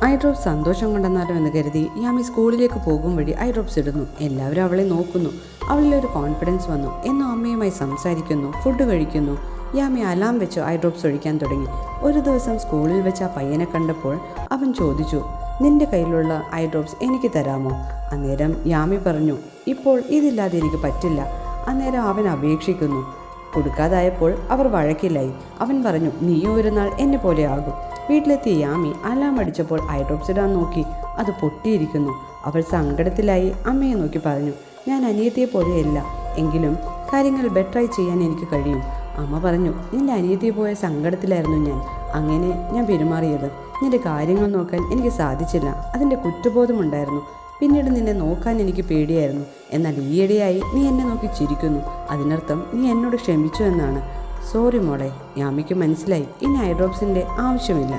Eye drops സന്തോഷം കൊണ്ടെന്നാലോ എന്ന് കരുതി യാമി സ്കൂളിലേക്ക് പോകും വഴി ഐ ഡ്രോപ്സ് ഇടുന്നു. എല്ലാവരും അവളെ നോക്കുന്നു. അവളിലൊരു കോൺഫിഡൻസ് വന്നു. എന്നും അമ്മയുമായി സംസാരിക്കുന്നു, ഫുഡ് കഴിക്കുന്നു. യാമി അലാം വെച്ച് ഐ ഡ്രോപ്സ് ഒഴിക്കാൻ തുടങ്ങി. ഒരു ദിവസം സ്കൂളിൽ വെച്ച് ആ പയ്യനെ കണ്ടപ്പോൾ അവൻ ചോദിച്ചു, നിന്റെ കയ്യിലുള്ള ഐ ഡ്രോപ്സ് എനിക്ക് തരാമോ? അന്നേരം യാമി പറഞ്ഞു, ഇപ്പോൾ ഇതില്ലാതെ എനിക്ക് പറ്റില്ല. അന്നേരം അവൻ അപേക്ഷിക്കുന്നു. കൊടുക്കാതായപ്പോൾ അവർ വഴക്കില്ലായി. അവൻ പറഞ്ഞു, നീയും ഒരു നാൾ എന്നെ പോലെ ആകും. വീട്ടിലെത്തിയ യാമി അലാം അടിച്ചപ്പോൾ ഐ ഡ്രോപ്സ് ഇടാൻ നോക്കി. അത് പൊട്ടിയിരിക്കുന്നു. അവൾ സങ്കടത്തിലായി അമ്മയെ നോക്കി പറഞ്ഞു, ഞാൻ അനിയത്തിയെ പോലെയല്ല, എങ്കിലും കാര്യങ്ങൾ ബെറ്ററായി ചെയ്യാൻ എനിക്ക് കഴിയും. അമ്മ പറഞ്ഞു, നിന്റെ അനിയത്തിയെ പോയ സങ്കടത്തിലായിരുന്നു അങ്ങനെ ഞാൻ പെരുമാറിയത്. നിന്റെ കാര്യങ്ങൾ നോക്കാൻ എനിക്ക് സാധിച്ചില്ല. അതിൻ്റെ കുറ്റബോധമുണ്ടായിരുന്നു. പിന്നീട് നിന്നെ നോക്കാൻ എനിക്ക് പേടിയായിരുന്നു. എന്നാൽ ഈയിടെയായി നീ എന്നെ നോക്കി ചിരിക്കുന്നു. അതിനർത്ഥം നീ എന്നോട് ക്ഷമിച്ചു എന്നാണ്. സോറി മോളെ. യാമിക്ക് മനസ്സിലായി ഇനി ഐ ഡ്രോപ്സിൻ്റെ ആവശ്യമില്ല.